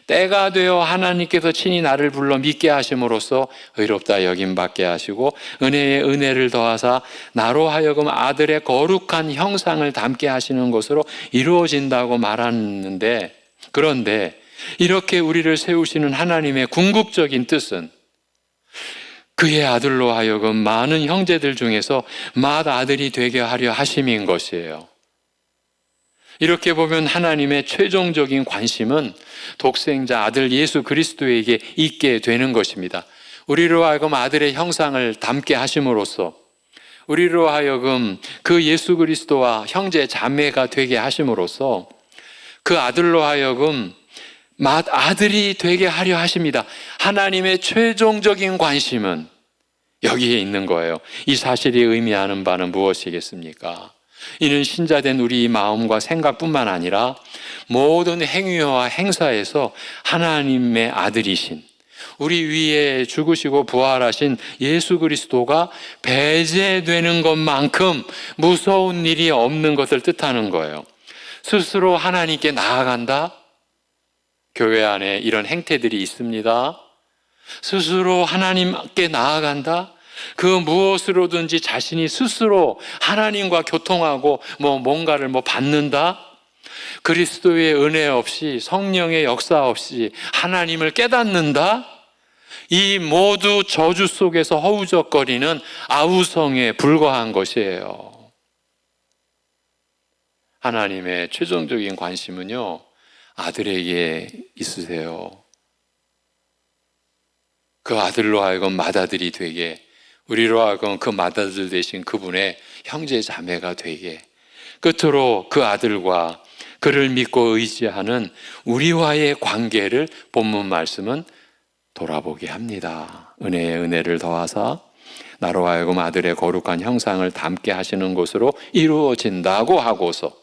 [SPEAKER 1] 때가 되어 하나님께서 친히 나를 불러 믿게 하심으로써 의롭다 여김받게 하시고 은혜에 은혜를 더하사 나로 하여금 아들의 거룩한 형상을 담게 하시는 것으로 이루어진다고 말하는데, 그런데 이렇게 우리를 세우시는 하나님의 궁극적인 뜻은 그의 아들로 하여금 많은 형제들 중에서 맏아들이 되게 하려 하심인 것이에요. 이렇게 보면 하나님의 최종적인 관심은 독생자 아들 예수 그리스도에게 있게 되는 것입니다. 우리로 하여금 아들의 형상을 담게 하심으로써 우리로 하여금 그 예수 그리스도와 형제 자매가 되게 하심으로써 그 아들로 하여금 맏아들이 되게 하려 하십니다. 하나님의 최종적인 관심은 여기에 있는 거예요. 이 사실이 의미하는 바는 무엇이겠습니까? 이는 신자된 우리 마음과 생각뿐만 아니라 모든 행위와 행사에서 하나님의 아들이신 우리 위에 죽으시고 부활하신 예수 그리스도가 배제되는 것만큼 무서운 일이 없는 것을 뜻하는 거예요. 스스로 하나님께 나아간다? 교회 안에 이런 행태들이 있습니다. 스스로 하나님께 나아간다? 그 무엇으로든지 자신이 스스로 하나님과 교통하고 뭔가를 받는다? 그리스도의 은혜 없이 성령의 역사 없이 하나님을 깨닫는다? 이 모두 저주 속에서 허우적거리는 아우성에 불과한 것이에요. 하나님의 최종적인 관심은요, 아들에게 있으세요. 그 아들로 하여금 맏아들이 되게, 우리로 하여금 그 맏아들 대신 그분의 형제 자매가 되게, 끝으로 그 아들과 그를 믿고 의지하는 우리와의 관계를 본문 말씀은 돌아보게 합니다. 은혜에 은혜를 더하사 나로 하여금 아들의 거룩한 형상을 담게 하시는 것으로 이루어진다고 하고서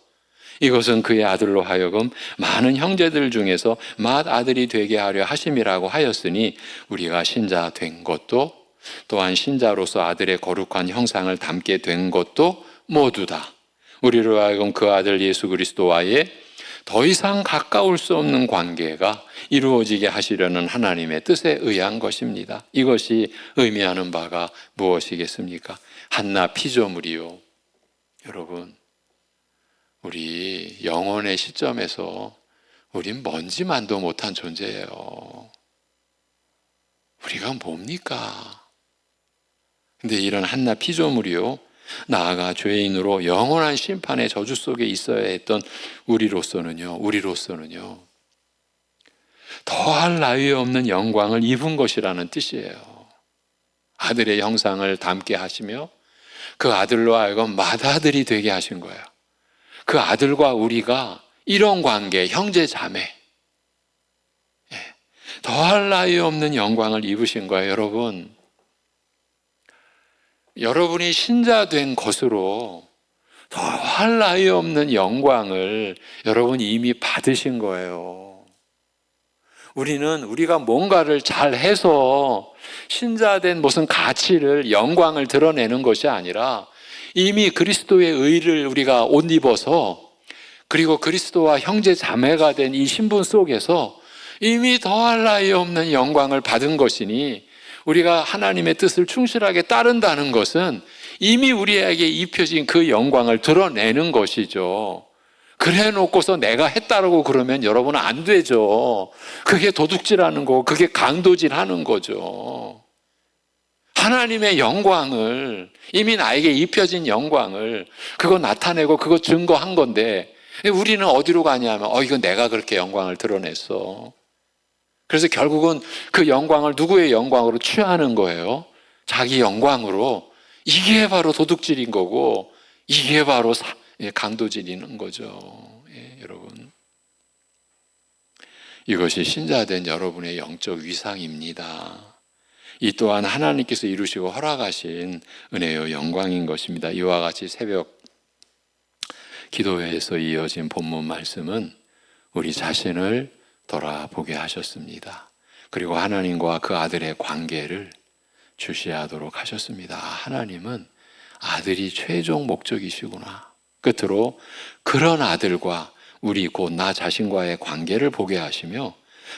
[SPEAKER 1] 이것은 그의 아들로 하여금 많은 형제들 중에서 맏아들이 되게 하려 하심이라고 하였으니 우리가 신자 된 것도 또한 신자로서 아들의 거룩한 형상을 담게 된 것도 모두 다 우리로 하여금 그 아들 예수 그리스도와의 더 이상 가까울 수 없는 관계가 이루어지게 하시려는 하나님의 뜻에 의한 것입니다. 이것이 의미하는 바가 무엇이겠습니까? 한나 피조물이요. 여러분, 우리 영혼의 시점에서 우린 먼지만도 못한 존재예요. 우리가 뭡니까? 근데 이런 한나 피조물이요, 나아가 죄인으로 영원한 심판의 저주 속에 있어야 했던 우리로서는요, 더할 나위 없는 영광을 입은 것이라는 뜻이에요. 아들의 형상을 담게 하시며 그 아들로 하여금 맏아들이 되게 하신 거예요. 그 아들과 우리가 이런 관계, 형제 자매, 더할 나위 없는 영광을 입으신 거예요. 여러분, 여러분이 신자된 것으로 더할 나위 없는 영광을 여러분이 이미 받으신 거예요. 우리가 뭔가를 잘해서 신자된 무슨 가치를, 영광을 드러내는 것이 아니라 이미 그리스도의 의를 우리가 옷 입어서 그리고 그리스도와 형제 자매가 된 이 신분 속에서 이미 더할 나위 없는 영광을 받은 것이니 우리가 하나님의 뜻을 충실하게 따른다는 것은 이미 우리에게 입혀진 그 영광을 드러내는 것이죠. 그래 놓고서 내가 했다라고 그러면 여러분은 안 되죠. 그게 도둑질하는 거고 그게 강도질하는 거죠. 하나님의 영광을, 이미 나에게 입혀진 영광을 그거 나타내고 그거 증거한 건데 우리는 어디로 가냐면 이건 내가 그렇게 영광을 드러냈어. 그래서 결국은 그 영광을 누구의 영광으로 취하는 거예요? 자기 영광으로. 이게 바로 도둑질인 거고 이게 바로 강도질인 거죠. 여러분, 이것이 신자된 여러분의 영적 위상입니다. 이 또한 하나님께서 이루시고 허락하신 은혜의 영광인 것입니다. 이와 같이 새벽 기도회에서 이어진 본문 말씀은 우리 자신을 돌아보게 하셨습니다. 그리고 하나님과 그 아들의 관계를 주시하도록 하셨습니다. 하나님은 아들이 최종 목적이시구나. 끝으로 그런 아들과 우리 곧 나 자신과의 관계를 보게 하시며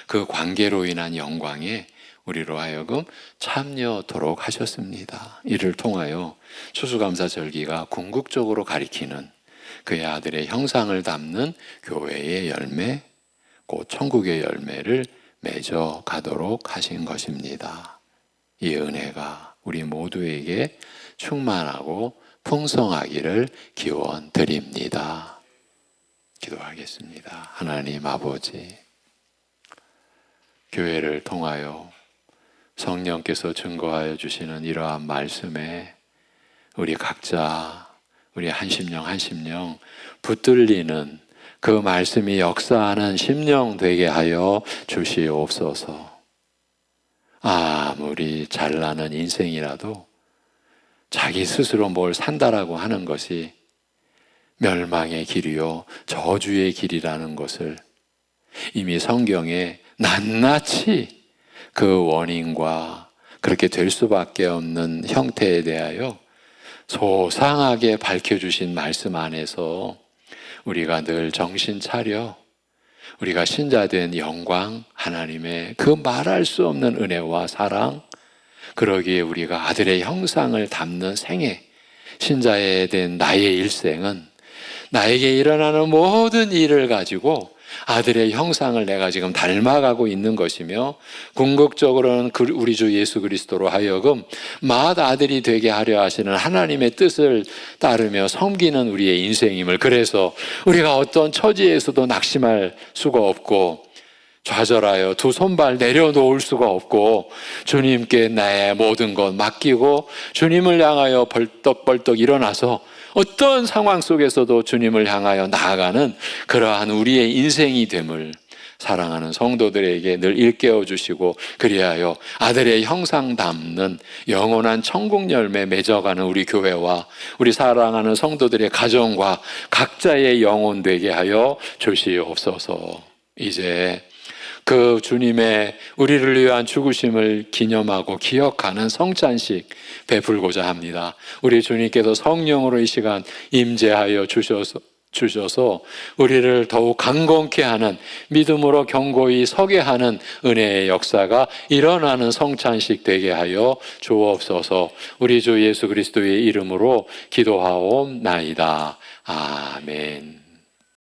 [SPEAKER 1] 그 관계로 인한 영광에 우리로 하여금 참여토록 하셨습니다. 이를 통하여 추수감사절기가 궁극적으로 가리키는 그의 아들의 형상을 담는 교회의 열매, 곧 천국의 열매를 맺어 가도록 하신 것입니다. 이 은혜가 우리 모두에게 충만하고 풍성하기를 기원드립니다. 기도하겠습니다. 하나님 아버지, 교회를 통하여 성령께서 증거하여 주시는 이러한 말씀에 우리 각자, 우리 한 심령 붙들리는 그 말씀이 역사하는 심령 되게 하여 주시옵소서. 아무리 잘나는 인생이라도 자기 스스로 뭘 산다라고 하는 것이 멸망의 길이요 저주의 길이라는 것을 이미 성경에 낱낱이 그 원인과 그렇게 될 수밖에 없는 형태에 대하여 소상하게 밝혀주신 말씀 안에서 우리가 늘 정신 차려 우리가 신자된 영광, 하나님의 그 말할 수 없는 은혜와 사랑, 그러기에 우리가 아들의 형상을 담는 생애, 신자에 된 나의 일생은 나에게 일어나는 모든 일을 가지고 아들의 형상을 내가 지금 닮아가고 있는 것이며, 궁극적으로는 우리 주 예수 그리스도로 하여금 맏아들이 되게 하려 하시는 하나님의 뜻을 따르며 섬기는 우리의 인생임을, 그래서 우리가 어떤 처지에서도 낙심할 수가 없고 좌절하여 두 손발 내려놓을 수가 없고 주님께 나의 모든 것 맡기고 주님을 향하여 벌떡벌떡 일어나서 어떤 상황 속에서도 주님을 향하여 나아가는 그러한 우리의 인생이 됨을 사랑하는 성도들에게 늘 일깨워 주시고, 그리하여 아들의 형상 담는 영원한 천국 열매 맺어가는 우리 교회와 우리 사랑하는 성도들의 가정과 각자의 영혼 되게 하여 주시옵소서. 이제 그 주님의 우리를 위한 죽으심을 기념하고 기억하는 성찬식 베풀고자 합니다. 우리 주님께서 성령으로 이 시간 임재하여 주셔서 우리를 더욱 강건케 하는, 믿음으로 견고히 서게 하는 은혜의 역사가 일어나는 성찬식 되게 하여 주옵소서. 우리 주 예수 그리스도의 이름으로 기도하옵나이다. 아멘.